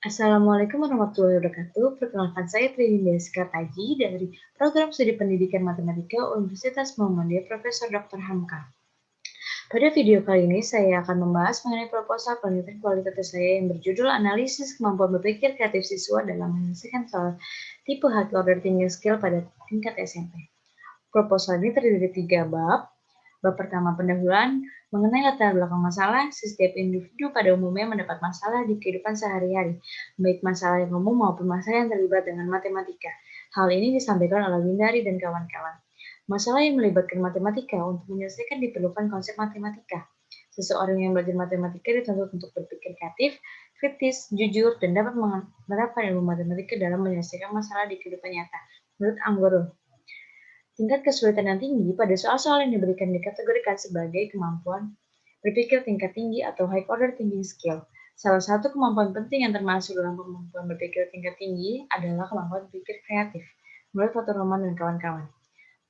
Assalamualaikum warahmatullahi wabarakatuh. Perkenalkan saya Trinindia Taji dari Program Studi Pendidikan Matematika Universitas Muhammadiyah Profesor Dr. Hamka. Pada video kali ini saya akan membahas mengenai proposal penelitian kualitatif saya yang berjudul Analisis Kemampuan Berpikir Kreatif Siswa dalam Menyelesaikan Soal Tipe High Order Thinking Skill pada tingkat SMP. Proposal ini terdiri dari 3 bab. Bab pertama pendahuluan mengenai latar belakang masalah. Setiap individu pada umumnya mendapat masalah di kehidupan sehari-hari, baik masalah yang umum maupun masalah yang terlibat dengan matematika. Hal ini disampaikan oleh Windari dan kawan-kawan. Masalah yang melibatkan matematika untuk menyelesaikan diperlukan konsep matematika. Seseorang yang belajar matematika dituntut untuk berpikir kreatif, kritis, jujur, dan dapat menerapkan ilmu matematika dalam menyelesaikan masalah di kehidupan nyata. Menurut Anggoro, tingkat kesulitan yang tinggi pada soal-soal yang diberikan dikategorikan sebagai kemampuan berpikir tingkat tinggi atau high order thinking skill. Salah satu kemampuan penting yang termasuk dalam kemampuan berpikir tingkat tinggi adalah kemampuan berpikir kreatif, menurut Dr. Roman dan kawan-kawan.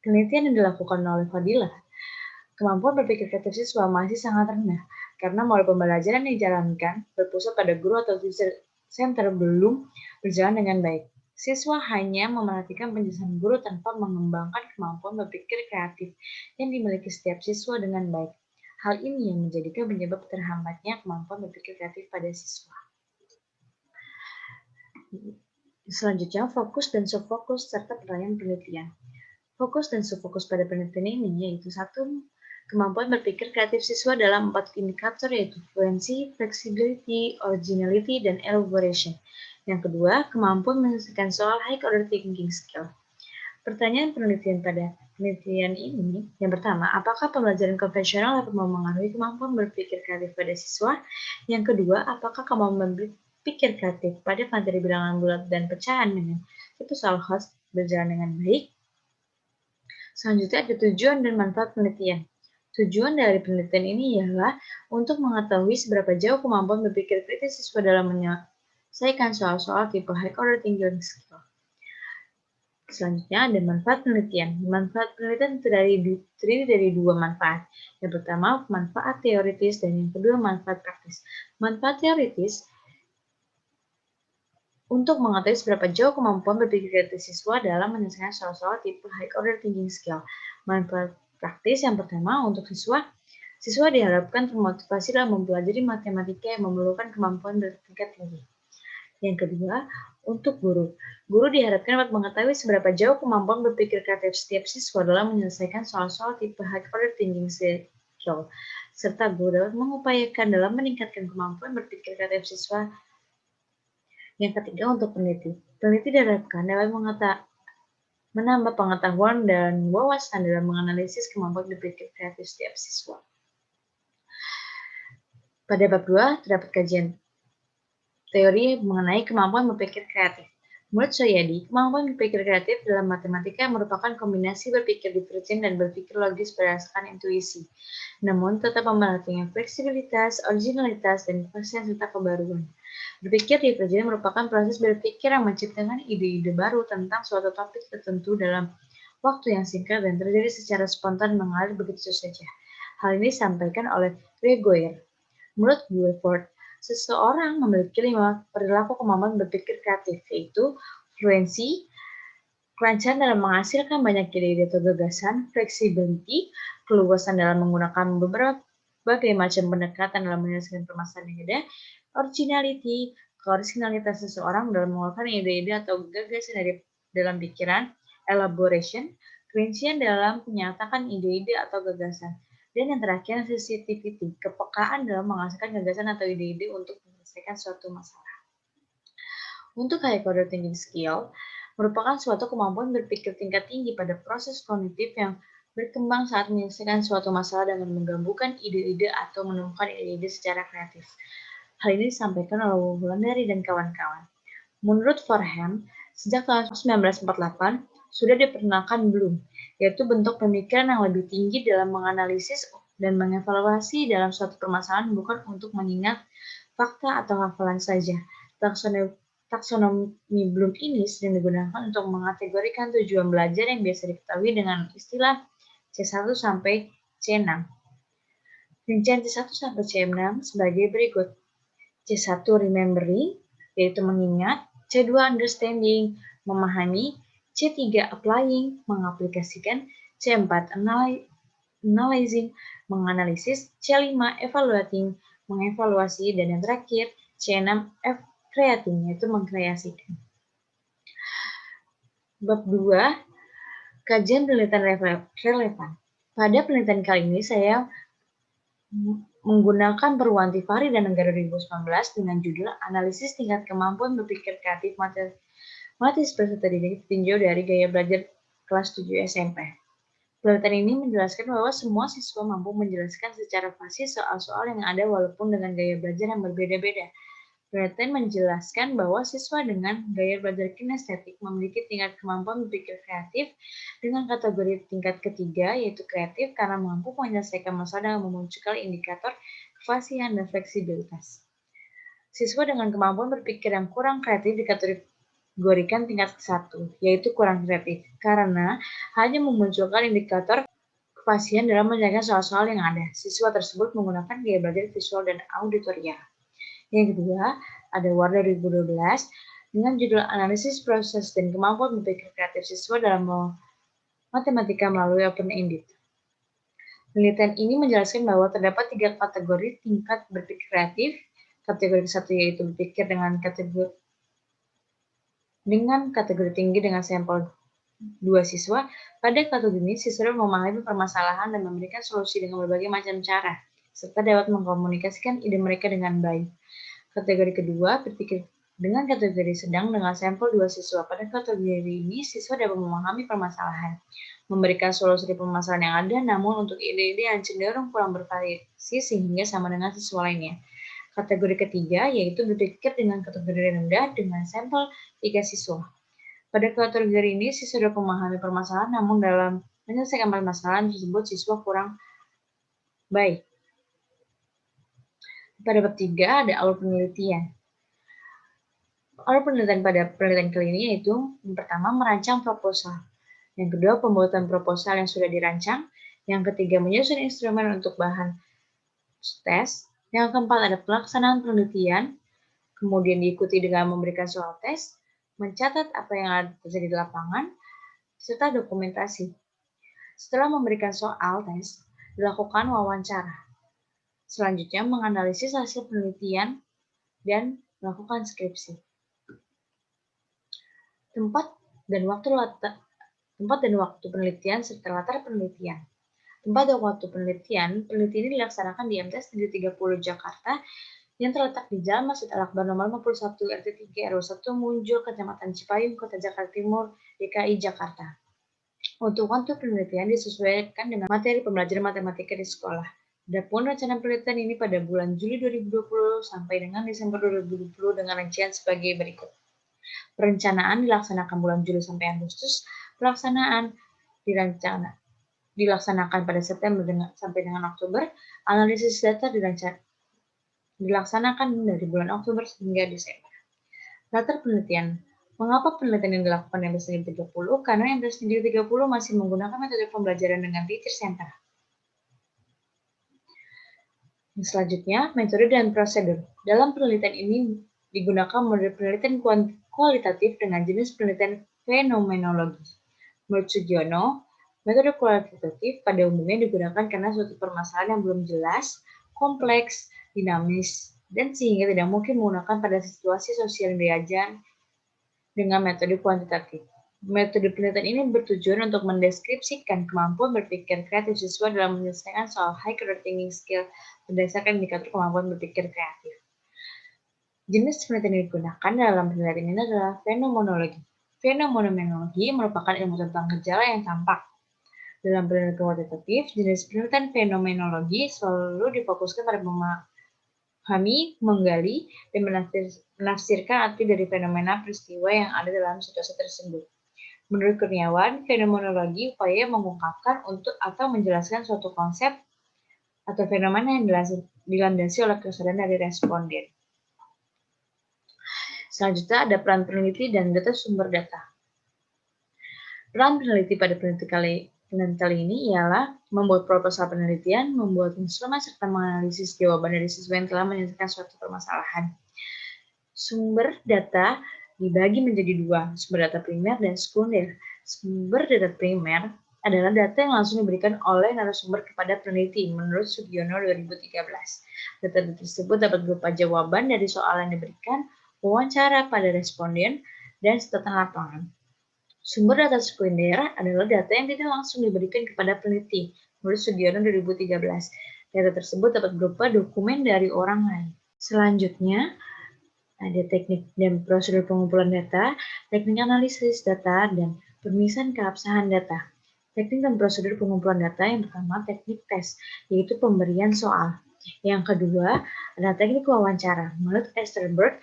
Penelitian yang dilakukan oleh Fadilah, kemampuan berpikir kreatif siswa masih sangat rendah karena model pembelajaran yang dijalankan berpusat pada guru atau teacher center belum berjalan dengan baik. Siswa hanya memerhatikan penjelasan guru tanpa mengembangkan kemampuan berpikir kreatif yang dimiliki setiap siswa dengan baik. Hal ini yang menjadikan penyebab terhambatnya kemampuan berpikir kreatif pada siswa. Selanjutnya, fokus dan subfokus serta pertanyaan penelitian. Fokus dan subfokus pada penelitian ini yaitu satu, kemampuan berpikir kreatif siswa dalam 4 indikator yaitu fluency, flexibility, originality, dan elaboration. Yang kedua, kemampuan menyelesaikan soal high order thinking skill. Pertanyaan penelitian pada penelitian ini, yang pertama, apakah pembelajaran konvensional dapat memengaruhi kemampuan berpikir kreatif pada siswa? Yang kedua, apakah kemampuan berpikir kreatif pada materi bilangan bulat dan pecahan dengan tipe soal khas berjalan dengan baik? Selanjutnya ada tujuan dan manfaat penelitian. Tujuan dari penelitian ini ialah untuk mengetahui seberapa jauh kemampuan berpikir kritis siswa dalam menyelesaikan soal-soal tipe high order thinking skill. Selanjutnya ada manfaat penelitian. Manfaat penelitian terdiri dari dua manfaat. Yang pertama, manfaat teoritis dan yang kedua, manfaat praktis. Manfaat teoritis untuk mengetahui seberapa jauh kemampuan berpikir kreatif siswa dalam menyelesaikan soal-soal tipe high order thinking skill. Manfaat praktis yang pertama untuk siswa diharapkan termotivasi dalam mempelajari matematika yang memerlukan kemampuan bertingkat tinggi. Yang kedua, untuk guru diharapkan dapat mengetahui seberapa jauh kemampuan berpikir kreatif setiap siswa dalam menyelesaikan soal-soal tipe high order thinking skill, serta guru dapat mengupayakan dalam meningkatkan kemampuan berpikir kreatif siswa. Yang ketiga, untuk peneliti diharapkan dapat menambah pengetahuan dan wawasan dalam menganalisis kemampuan berpikir kreatif setiap siswa. Pada bab 2, terdapat kajian teori mengenai kemampuan berpikir kreatif. Menurut Soyadi, kemampuan berpikir kreatif dalam matematika merupakan kombinasi berpikir divergen dan berpikir logis berdasarkan intuisi, namun tetap memperhatikan fleksibilitas, originalitas, dan kepastian serta kebaruan. Berpikir divergen merupakan proses berpikir yang menciptakan ide-ide baru tentang suatu topik tertentu dalam waktu yang singkat dan terjadi secara spontan mengalir begitu saja. Hal ini disampaikan oleh Gregoire. Menurut Guilford, seseorang memiliki 5 perilaku kemampuan berpikir kreatif, yaitu fluency, kelancaran dalam menghasilkan banyak ide-ide atau gagasan, flexibility, keluasan dalam menggunakan berbagai macam pendekatan dalam menyelesaikan permasalahan yang ada, originality, keoriginalitas seseorang dalam mengeluarkan ide-ide atau gagasan dari dalam pikiran, elaboration, kerincian dalam menyatakan ide-ide atau gagasan. Dan yang terakhir, sensitivity, kepekaan dalam menghasilkan gagasan atau ide-ide untuk menyelesaikan suatu masalah. Untuk high order thinking skill, merupakan suatu kemampuan berpikir tingkat tinggi pada proses kognitif yang berkembang saat menyelesaikan suatu masalah dengan menggabungkan ide-ide atau menemukan ide-ide secara kreatif. Hal ini disampaikan oleh Wulandari dan kawan-kawan. Menurut Forham, sejak tahun 1948, sudah diperkenalkan Bloom, yaitu bentuk pemikiran yang lebih tinggi dalam menganalisis dan mengevaluasi dalam suatu permasalahan bukan untuk mengingat fakta atau hafalan saja. Taksonomi Bloom ini sering digunakan untuk mengategorikan tujuan belajar yang biasa diketahui dengan istilah C1 sampai C6. Rincian C1 sampai C6 sebagai berikut. C1 remembering, yaitu mengingat, C2 understanding, memahami, C3 applying, mengaplikasikan, C4 analyzing, menganalisis, C5 evaluating, mengevaluasi, dan yang terakhir C6 creating, yaitu mengkreasikan. Bab 2, kajian penelitian relevan. Pada penelitian kali ini saya menggunakan Perwanti Fahri dan Negara 2019 dengan judul Analisis Tingkat Kemampuan Berpikir Kreatif Matematis Peserta Didik Tinjau dari Gaya Belajar kelas 7 SMP. Penelitian ini menjelaskan bahwa semua siswa mampu menjelaskan secara fasih soal-soal yang ada walaupun dengan gaya belajar yang berbeda-beda. Penelitian menjelaskan bahwa siswa dengan gaya belajar kinestetik memiliki tingkat kemampuan berpikir kreatif dengan kategori tingkat ketiga, yaitu kreatif karena mampu menyelesaikan masalah dan memunculkan indikator kefasihan dan fleksibilitas. Siswa dengan kemampuan berpikir yang kurang kreatif dikategorikan tingkat 1, yaitu kurang kreatif, karena hanya memunculkan indikator kefasihan dalam menyelesaikan soal-soal yang ada. Siswa tersebut menggunakan gaya belajar visual dan auditorial. Yang kedua, ada Wardah 2012 dengan judul Analisis Proses dan Kemampuan Berpikir Kreatif Siswa dalam Matematika melalui Open-Ended. Penelitian ini menjelaskan bahwa terdapat 3 kategori tingkat berpikir kreatif. Kategori 1 yaitu berpikir dengan kategori tinggi dengan sampel 2 siswa. Pada kategori ini, siswa memahami permasalahan dan memberikan solusi dengan berbagai macam cara, serta dapat mengkomunikasikan ide mereka dengan baik. Kategori kedua, berpikir dengan kategori sedang dengan sampel 2 siswa. Pada kategori ini, siswa dapat memahami permasalahan, memberikan solusi permasalahan yang ada, namun untuk ide-ide yang cenderung kurang bervariasi sehingga sama dengan siswa lainnya. Kategori ketiga, yaitu berpikir dengan kategori rendah dengan sampel 3 siswa. Pada kategori ini, siswa dapat memahami permasalahan, namun dalam menyelesaikan permasalahan tersebut, siswa kurang baik. Pada bab 3 ada alur penelitian. Alur penelitian pada penelitian kali ini yaitu yang pertama merancang proposal, yang kedua pembuatan proposal yang sudah dirancang, yang ketiga menyusun instrumen untuk bahan tes, yang keempat ada pelaksanaan penelitian, kemudian diikuti dengan memberikan soal tes, mencatat apa yang ada terjadi di lapangan, serta dokumentasi. Setelah memberikan soal tes, dilakukan wawancara. Selanjutnya, menganalisis hasil penelitian dan melakukan skripsi. Tempat dan waktu penelitian serta latar penelitian. Tempat dan waktu penelitian ini dilaksanakan di MTS Negeri 30 Jakarta yang terletak di Jalan Masjid Al-Akbar nomor 51 RT 3 RW 1 Munjul, Kecamatan Cipayung, Kota Jakarta Timur, DKI Jakarta. Untuk waktu penelitian disesuaikan dengan materi pembelajaran matematika di sekolah. Adapun rencana penelitian ini pada bulan Juli 2020 sampai dengan Desember 2020 dengan rincian sebagai berikut. Perencanaan dilaksanakan bulan Juli sampai Agustus. Pelaksanaan dilaksanakan pada September sampai dengan Oktober. Analisis data dilaksanakan dari bulan Oktober hingga Desember. Latar penelitian. Mengapa penelitian yang dilakukan MTS Negeri 30? Karena MTS Negeri 30 masih menggunakan metode pembelajaran dengan teacher center. Selanjutnya, metode dan prosedur. Dalam penelitian ini digunakan model penelitian kualitatif dengan jenis penelitian fenomenologi. Menurut Sugiono, metode kualitatif pada umumnya digunakan karena suatu permasalahan yang belum jelas, kompleks, dinamis, dan sehingga tidak mungkin menggunakan pada situasi sosial yang diajar dengan metode kuantitatif. Metode penelitian ini bertujuan untuk mendeskripsikan kemampuan berpikir kreatif siswa dalam menyelesaikan soal high critical thinking skill berdasarkan indikator kemampuan berpikir kreatif. Jenis penelitian yang digunakan dalam penelitian ini adalah fenomenologi. Fenomenologi merupakan ilmu tentang gejala yang tampak. Dalam penelitian kuantitatif, jenis penelitian fenomenologi selalu difokuskan pada memahami, menggali, dan menafsirkan arti dari fenomena peristiwa yang ada dalam situasi tersebut. Menurut Kurniawan, fenomenologi upaya mengungkapkan untuk atau menjelaskan suatu konsep atau fenomena yang dilandasi oleh kesadaran dari responden. Selanjutnya ada peran peneliti dan data sumber data. Peran peneliti pada penelitian kali ini ialah membuat proposal penelitian, membuat instrumen serta menganalisis jawaban dari siswa yang telah menyelesaikan suatu permasalahan. Sumber data dibagi menjadi dua, sumber data primer dan sekunder. Sumber data primer adalah data yang langsung diberikan oleh narasumber kepada peneliti menurut Sugiono 2013. Data tersebut dapat berupa jawaban dari soal yang diberikan, wawancara pada responden, dan catatan lapangan. Sumber data sekunder adalah data yang tidak langsung diberikan kepada peneliti menurut Sugiono 2013. Data tersebut dapat berupa dokumen dari orang lain. Selanjutnya, ada teknik dan prosedur pengumpulan data, teknik analisis data, dan pemisahan keabsahan data. Teknik dan prosedur pengumpulan data yang pertama teknik tes, yaitu pemberian soal. Yang kedua adalah teknik wawancara. Menurut Esterberg,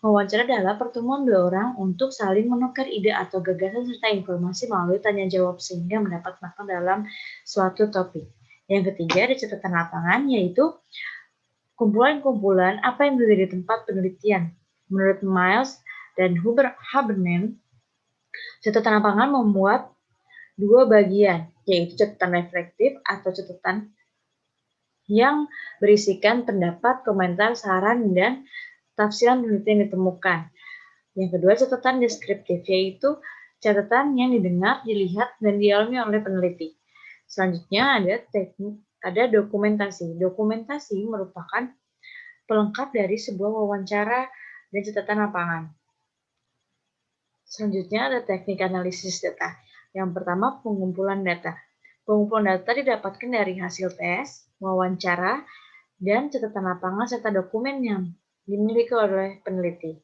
wawancara adalah pertemuan dua orang untuk saling menukar ide atau gagasan serta informasi melalui tanya jawab sehingga mendapat makna dalam suatu topik. Yang ketiga ada catatan lapangan, yaitu kumpulan-kumpulan apa yang berada di tempat penelitian. Menurut Miles dan Haberman, catatan lapangan membuat dua bagian, yaitu catatan reflektif atau catatan yang berisikan pendapat, komentar, saran, dan tafsiran penelitian yang ditemukan. Yang kedua, catatan deskriptif, yaitu catatan yang didengar, dilihat, dan dialami oleh peneliti. Selanjutnya ada dokumentasi. Dokumentasi merupakan pelengkap dari sebuah wawancara dan catatan lapangan. Selanjutnya ada teknik analisis data. Yang pertama, pengumpulan data. Pengumpulan data didapatkan dari hasil tes, wawancara, dan catatan lapangan serta dokumen yang dimiliki oleh peneliti.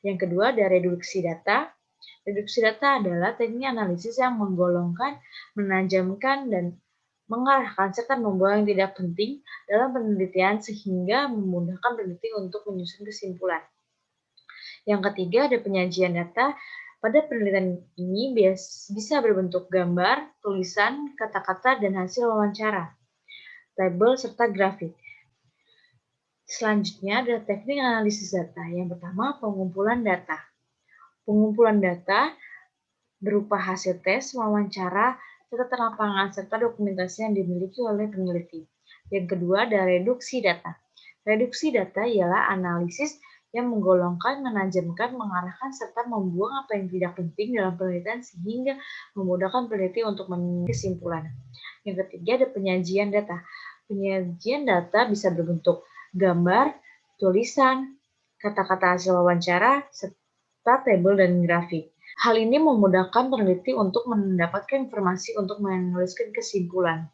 Yang kedua, ada reduksi data. Reduksi data adalah teknik analisis yang menggolongkan, menajamkan, dan mengarahkan serta membuang yang tidak penting dalam penelitian sehingga memudahkan peneliti untuk menyusun kesimpulan. Yang ketiga ada penyajian data. Pada penelitian ini bisa berbentuk gambar, tulisan, kata-kata, dan hasil wawancara, tabel, serta grafik. Selanjutnya ada teknik analisis data. Yang pertama pengumpulan data. Pengumpulan data berupa hasil tes, wawancara, catatan lapangan, serta dokumentasi yang dimiliki oleh peneliti. Yang kedua ada reduksi data. Reduksi data ialah analisis yang menggolongkan, menajamkan, mengarahkan, serta membuang apa yang tidak penting dalam penelitian sehingga memudahkan peneliti untuk mengambil kesimpulan. Yang ketiga ada penyajian data. Penyajian data bisa berbentuk gambar, tulisan, kata-kata hasil wawancara, serta tabel dan grafik. Hal ini memudahkan peneliti untuk mendapatkan informasi untuk menuliskan kesimpulan.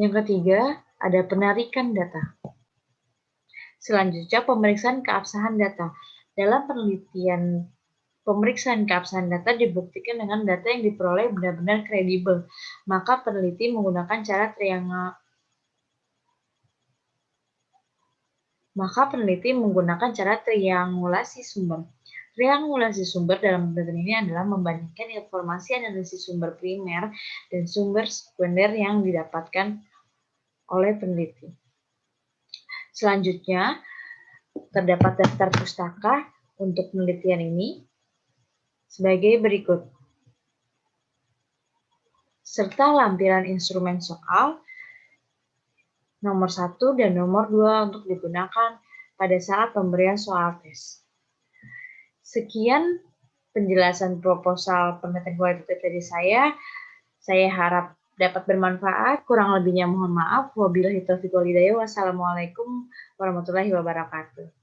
Yang ketiga, ada penarikan data. Selanjutnya, pemeriksaan keabsahan data. Dalam penelitian, pemeriksaan keabsahan data dibuktikan dengan data yang diperoleh benar-benar kredibel. Maka peneliti menggunakan cara triangulasi sumber. Triangulasi sumber dalam penelitian ini adalah membandingkan informasi analisis sumber primer dan sumber sekunder yang didapatkan oleh peneliti. Selanjutnya, terdapat daftar pustaka untuk penelitian ini sebagai berikut. Serta lampiran instrumen soal nomor 1 dan nomor 2 untuk digunakan pada saat pemberian soal tes. Sekian penjelasan proposal penelitian kualitatif dari saya. Saya harap dapat bermanfaat. Kurang lebihnya mohon maaf. Wabillahi taufiq wal hidayah. Wassalamualaikum warahmatullahi wabarakatuh.